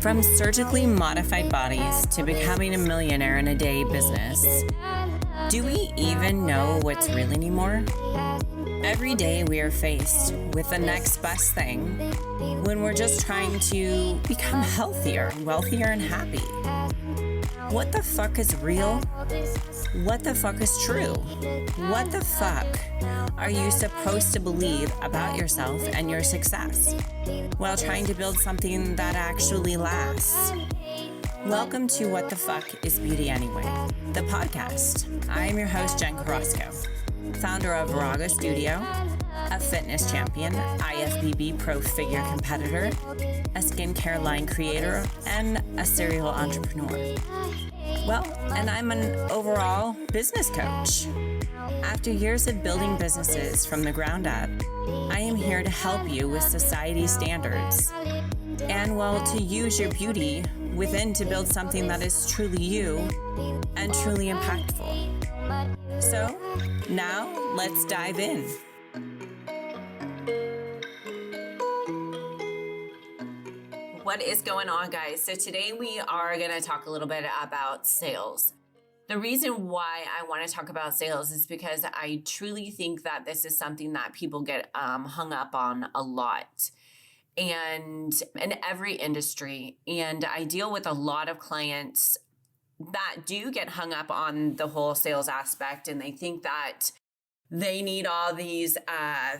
From surgically modified bodies to becoming a millionaire in a day business, do we even know what's real anymore? Every day we are faced with the next best thing when we're just trying to become healthier, wealthier, and happy. What the fuck is real? What the fuck is true? What the fuck are you supposed to believe about yourself and your success while trying to build something that actually lasts? Welcome to What the Fuck is Beauty Anyway, the podcast. I am your host, Jen Carrasco, founder of Raga Studio, a fitness champion, IFBB pro figure competitor, a skincare line creator, and a serial entrepreneur. Well, and I'm an overall business coach. After years of building businesses from the ground up, I am here to help you with society's standards and, well, to use your beauty within to build something that is truly you and truly impactful. So now let's dive in. What is going on, guys? So today we are going to talk a little bit about sales. The reason why I want to talk about sales is because I truly think that this is something that people get hung up on a lot, and in every industry. And I deal with a lot of clients that do get hung up on the whole sales aspect, and they think that they need all these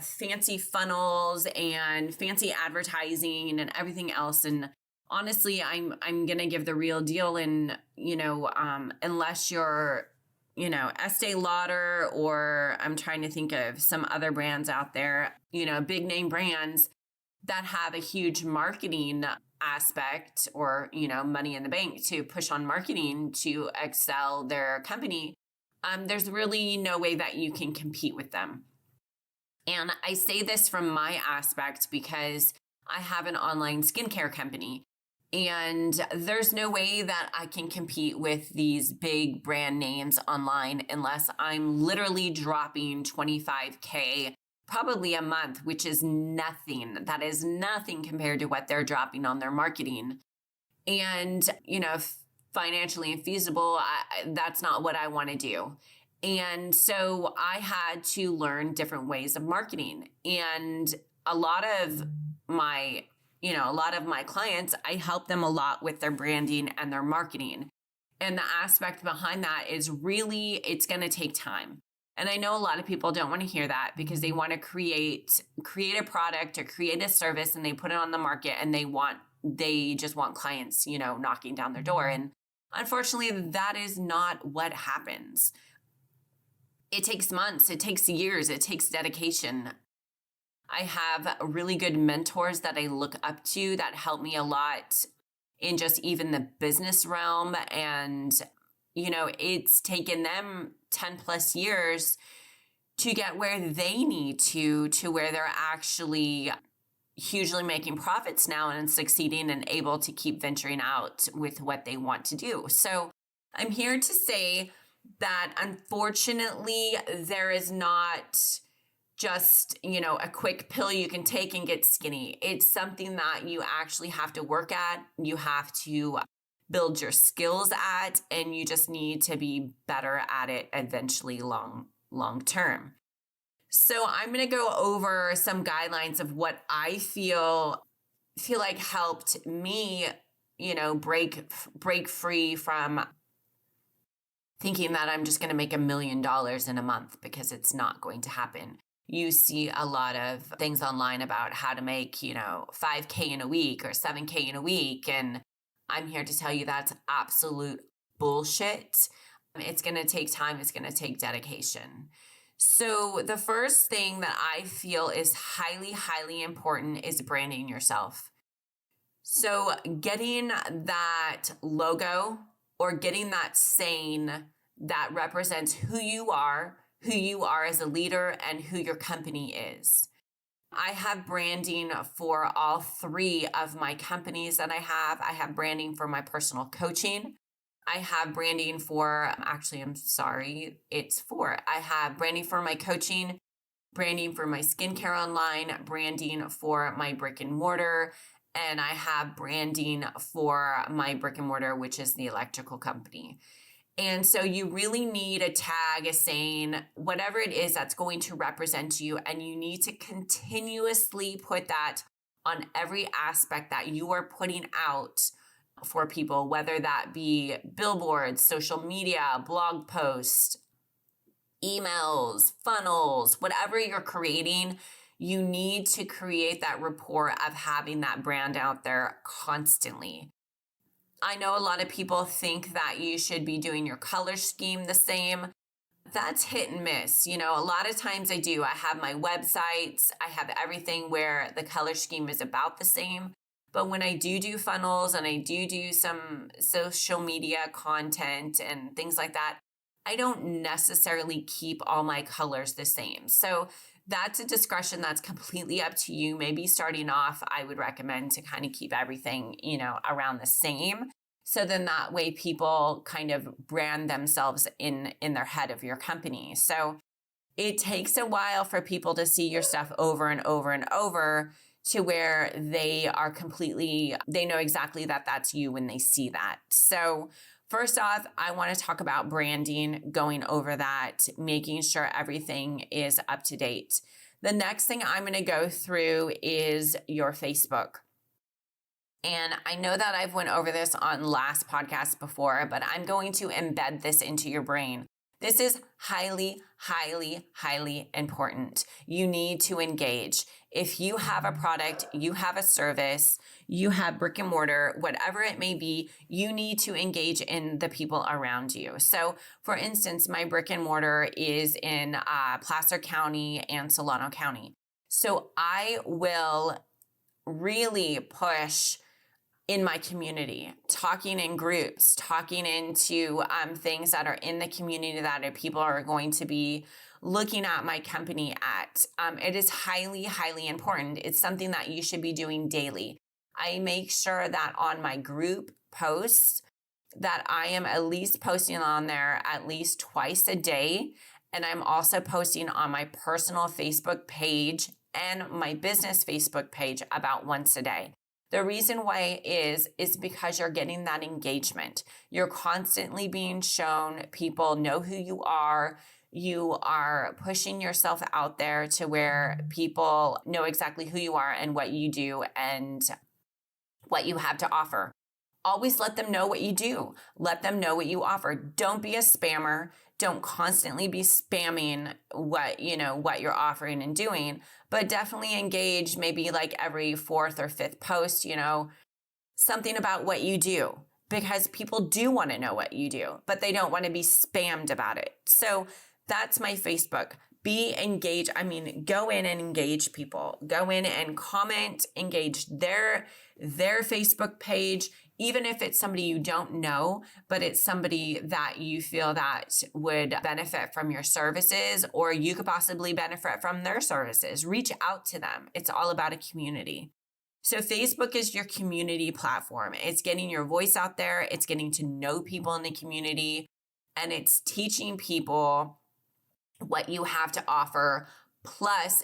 fancy funnels and fancy advertising and everything else. And honestly, I'm going to give the real deal. And, unless you're, Estee Lauder, or I'm trying to think of some other brands out there, big name brands that have a huge marketing aspect or, money in the bank to push on marketing to excel their company. There's really no way that you can compete with them. And I say this from my aspect because I have an online skincare company, and there's no way that I can compete with these big brand names online unless I'm literally dropping $25K probably a month, which is nothing. That is nothing compared to what they're dropping on their marketing. And, financially infeasible, that's not what I want to do. And so I had to learn different ways of marketing. And a lot of my clients, I help them a lot with their branding and their marketing. And the aspect behind that is really, it's going to take time. And I know a lot of people don't want to hear that because they want to create a product or create a service, and they put it on the market, and they just want clients, knocking down their door. And unfortunately, that is not what happens. It takes months, it takes years, it takes dedication. I have really good mentors that I look up to that help me a lot in just even the business realm. And, it's taken them 10 plus years to get where they need to where they're actually hugely making profits now and succeeding and able to keep venturing out with what they want to do. So I'm here to say that unfortunately, there is not just, a quick pill you can take and get skinny. It's something that you actually have to work at. You have to build your skills at, and you just need to be better at it eventually long term. So I'm going to go over some guidelines of what I feel like helped me, break free from thinking that I'm just going to make $1 million in a month, because it's not going to happen. You see a lot of things online about how to make, $5K in a week or $7K in a week. And I'm here to tell you that's absolute bullshit. It's going to take time. It's going to take dedication. So the first thing that I feel is highly, highly important is branding yourself. So getting that logo or getting that saying that represents who you are as a leader, and who your company is. I have branding for all three of my companies that I have. I have branding for my personal coaching. I have branding for, I have branding for my coaching, branding for my skincare online, branding for my brick and mortar, and I have branding for my brick and mortar, which is the electrical company. And so you really need a tag, a saying, whatever it is that's going to represent you. And you need to continuously put that on every aspect that you are putting out for people, whether that be billboards, social media, blog posts, emails, funnels, whatever you're creating. You need to create that rapport of having that brand out there constantly. I know a lot of people think that you should be doing your color scheme the same. That's hit and miss. A lot of times I do. I have my websites, I have everything where the color scheme is about the same. But when I do funnels and I do some social media content and things like that, I don't necessarily keep all my colors the same. So that's a discretion that's completely up to you. Maybe starting off, I would recommend to kind of keep everything, around the same. So then that way people kind of brand themselves in their head of your company. So it takes a while for people to see your stuff over and over and over to where they know exactly that that's you when they see that. So first off, I want to talk about branding, going over that, making sure everything is up to date. The next thing I'm going to go through is your Facebook. And I know that I've went over this on last podcast before, but I'm going to embed this into your brain. This is highly, highly, highly important. You need to engage. If you have a product, you have a service, you have brick and mortar, whatever it may be, you need to engage in the people around you. So for instance, my brick and mortar is in Placer County and Solano County. So I will really push in my community, talking in groups, talking into things that are in the community that people are going to be looking at my company at. It is highly, highly important. It's something that you should be doing daily. I make sure that on my group posts that I am at least posting on there at least twice a day. And I'm also posting on my personal Facebook page and my business Facebook page about once a day. The reason why is because you're getting that engagement. You're constantly being shown, people know who you are. You are pushing yourself out there to where people know exactly who you are and what you do and what you have to offer. Always let them know what you do. Let them know what you offer. Don't be a spammer. Don't constantly be spamming what you're offering and doing, but definitely engage maybe like every fourth or fifth post, something about what you do, because people do want to know what you do, but they don't want to be spammed about it. So that's my Facebook. Be engaged. Go in and engage people. Go in and comment, engage their Facebook page, even if it's somebody you don't know, but it's somebody that you feel that would benefit from your services, or you could possibly benefit from their services. Reach out to them. It's all about a community. So Facebook is your community platform. It's getting your voice out there. It's getting to know people in the community, and it's teaching people what you have to offer, plus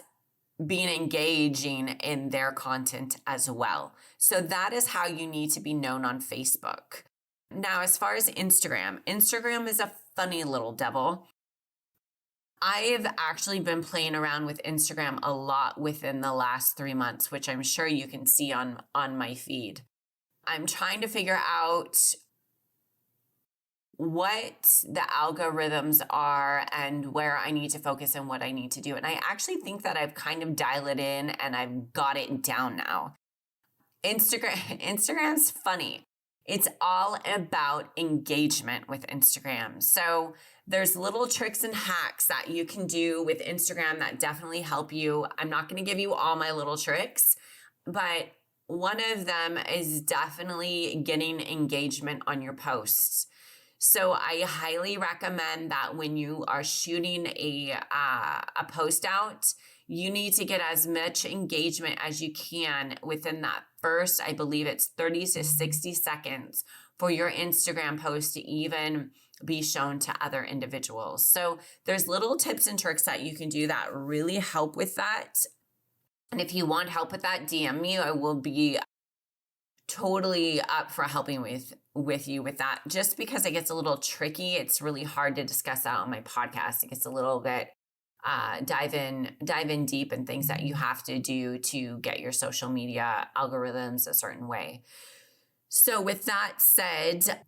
being engaging in their content as well. So that is how you need to be known on Facebook. Now, as far as Instagram is a funny little devil. I've actually been playing around with Instagram a lot within the last 3 months, which I'm sure you can see on my feed. I'm trying to figure out what the algorithms are and where I need to focus and what I need to do. And I actually think that I've kind of dialed it in and I've got it down now. Instagram's funny. It's all about engagement with Instagram. So there's little tricks and hacks that you can do with Instagram that definitely help you. I'm not going to give you all my little tricks, but one of them is definitely getting engagement on your posts. So I highly recommend that when you are shooting a post out, you need to get as much engagement as you can within that first, I believe it's 30 to 60 seconds for your Instagram post to even be shown to other individuals. So there's little tips and tricks that you can do that really help with that. And if you want help with that, DM me. I will be totally up for helping with you with that. Just because it gets a little tricky, it's really hard to discuss that on my podcast. It gets a little bit dive in deep in things that you have to do to get your social media algorithms a certain way. So with that said,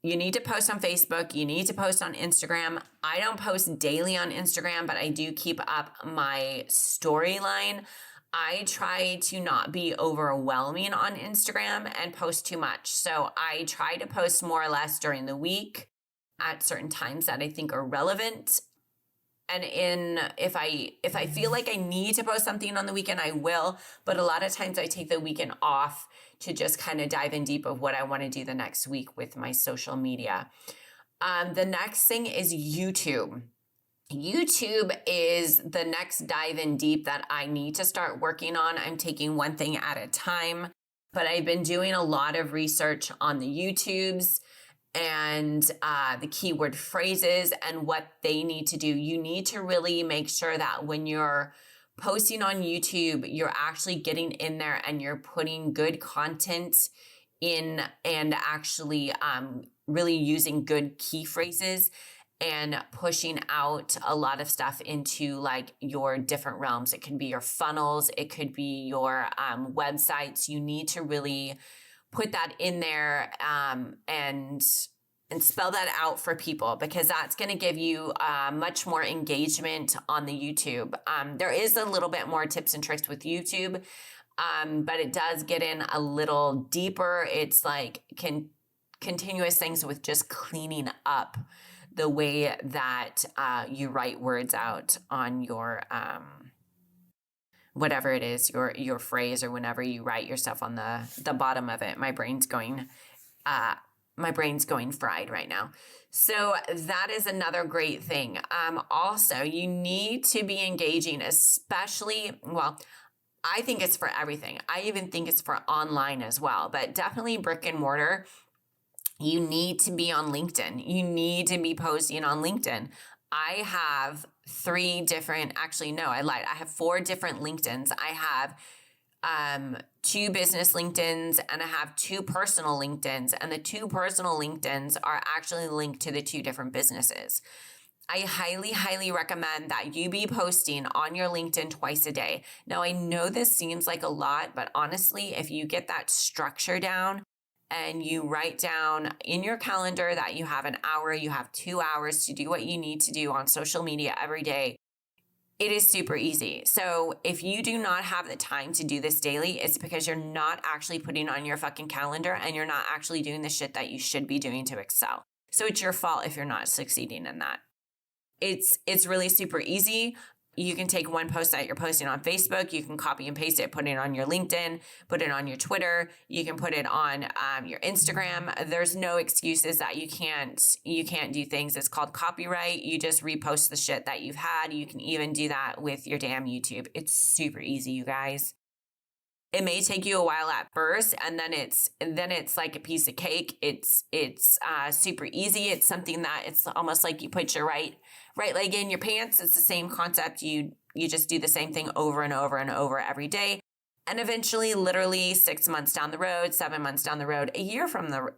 you need to post on Facebook. You need to post on Instagram. I don't post daily on Instagram, but I do keep up my storyline. I try to not be overwhelming on Instagram and post too much. So I try to post more or less during the week at certain times that I think are relevant. And if I feel like I need to post something on the weekend, I will. But a lot of times I take the weekend off to just kind of dive in deep of what I want to do the next week with my social media. The next thing is YouTube. YouTube is the next dive in deep that I need to start working on. I'm taking one thing at a time, but I've been doing a lot of research on the YouTubes and the keyword phrases and what they need to do. You need to really make sure that when you're posting on YouTube, you're actually getting in there and you're putting good content in and actually really using good key phrases and pushing out a lot of stuff into like your different realms. It could be your funnels. It could be your websites. You need to really put that in there and spell that out for people, because that's going to give you much more engagement on the YouTube. There is a little bit more tips and tricks with YouTube, but it does get in a little deeper. It's like continuous things with just cleaning up the way that you write words out on your whatever it is, your phrase, or whenever you write your stuff on the bottom of it. My brain's going fried right now. So that is another great thing. Also, you need to be engaging, especially, well, I think it's for everything. I even think it's for online as well, but definitely brick and mortar. You need to be on LinkedIn. You need to be posting on LinkedIn. I have I have 4 different LinkedIns. I have 2 business LinkedIns and I have 2 personal LinkedIns, and the 2 personal LinkedIns are actually linked to the 2 different businesses. I highly, highly recommend that you be posting on your LinkedIn twice a day. Now, I know this seems like a lot, but honestly, if you get that structure down and you write down in your calendar that you have an hour, you have 2 hours to do what you need to do on social media every day, it is super easy. So if you do not have the time to do this daily, it's because you're not actually putting on your fucking calendar and you're not actually doing the shit that you should be doing to excel. So it's your fault if you're not succeeding in that. It's really super easy. You can take one post that you're posting on Facebook, you can copy and paste it, put it on your LinkedIn, put it on your Twitter, you can put it on your Instagram. There's no excuses that you can't do things. It's called copyright. You just repost the shit that you've had. You can even do that with your damn YouTube. It's super easy, you guys. It may take you a while at first, and then it's like a piece of cake. It's super easy. It's something that it's almost like you put your right leg in your pants. It's the same concept. You just do the same thing over and over and over every day. And eventually, literally 6 months down the road, 7 months down the road, a year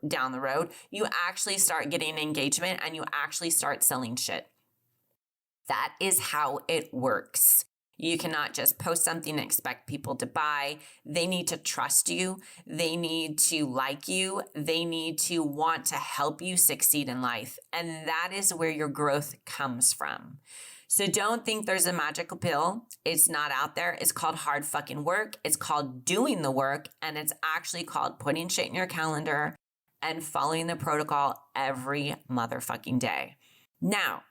down the road, you actually start getting engagement and you actually start selling shit. That is how it works. You cannot just post something and expect people to buy. They need to trust you. They need to like you. They need to want to help you succeed in life. And that is where your growth comes from. So don't think there's a magical pill. It's not out there. It's called hard fucking work. It's called doing the work. And it's actually called putting shit in your calendar and following the protocol every motherfucking day. Now,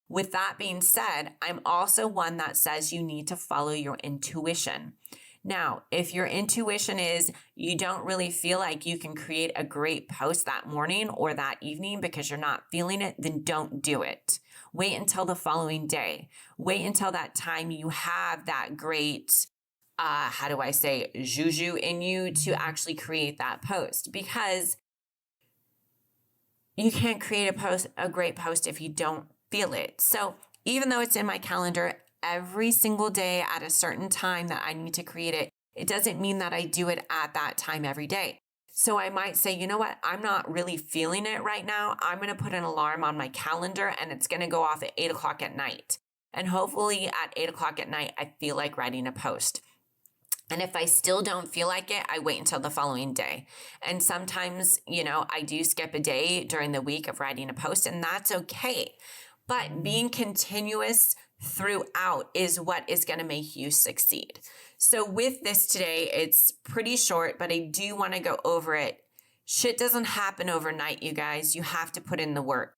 with that being said, I'm also one that says you need to follow your intuition. Now, if your intuition is you don't really feel like you can create a great post that morning or that evening because you're not feeling it, then don't do it. Wait until the following day. Wait until that time you have that great, juju in you to actually create that post. Because you can't create a great post if you don't feel it. So even though it's in my calendar every single day at a certain time that I need to create it, it doesn't mean that I do it at that time every day. So I might say, you know what? I'm not really feeling it right now. I'm going to put an alarm on my calendar and it's going to go off at 8 o'clock at night. And hopefully at 8 o'clock at night, I feel like writing a post. And if I still don't feel like it, I wait until the following day. And sometimes, I do skip a day during the week of writing a post, and that's okay. But being continuous throughout is what is going to make you succeed. So with this today, it's pretty short, but I do want to go over it. Shit doesn't happen overnight, you guys. You have to put in the work.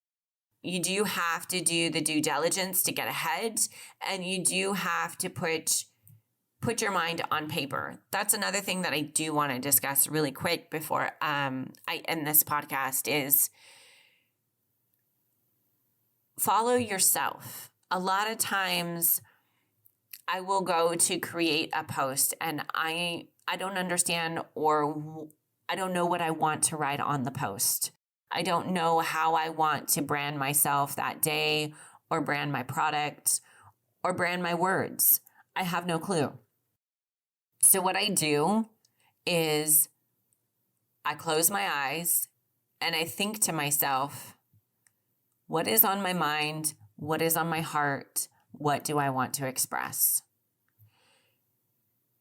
You do have to do the due diligence to get ahead, and you do have to put your mind on paper. That's another thing that I do want to discuss really quick before I end this podcast is follow yourself. A lot of times I will go to create a post and I don't understand, or I don't know what I want to write on the post. I don't know how I want to brand myself that day, or brand my product, or brand my words. I have no clue. So what I do is I close my eyes and I think to myself, what is on my mind? What is on my heart? What do I want to express?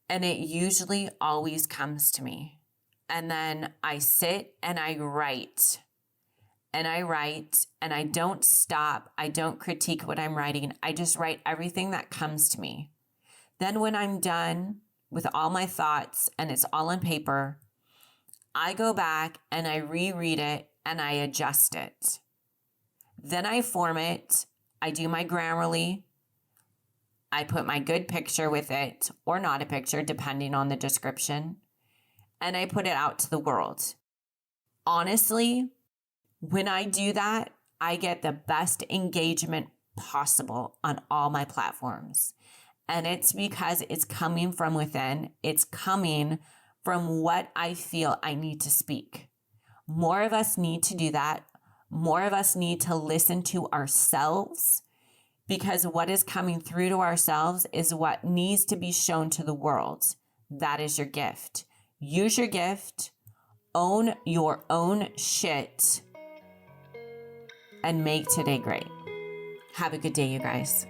And it usually always comes to me. And then I sit and I write. And I write and I don't stop. I don't critique what I'm writing. I just write everything that comes to me. Then when I'm done with all my thoughts and it's all on paper, I go back and I reread it and I adjust it. Then I form it. I do my Grammarly. I put my good picture with it, or not a picture, depending on the description. And I put it out to the world. Honestly, when I do that, I get the best engagement possible on all my platforms. And it's because it's coming from within. It's coming from what I feel I need to speak. More of us need to do that. More of us need to listen to ourselves, because what is coming through to ourselves is what needs to be shown to the world. That is your gift. Use your gift, own your own shit, and make today great. Have a good day, you guys.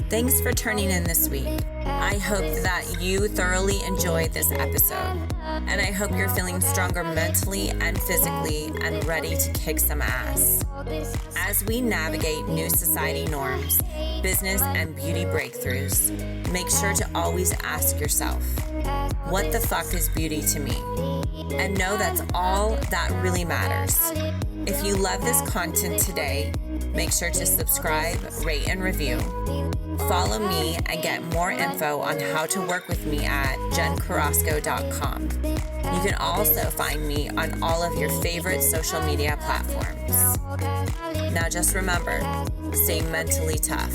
Thanks for turning in this week. I hope that you thoroughly enjoyed this episode, and I hope you're feeling stronger mentally and physically and ready to kick some ass. As we navigate new society norms, business and beauty breakthroughs, make sure to always ask yourself, what the fuck is beauty to me? And know that's all that really matters. If you love this content today, make sure to subscribe, rate, and review. Follow me and get more info on how to work with me at jencarrasco.com. You can also find me on all of your favorite social media platforms. Now just remember, stay mentally tough.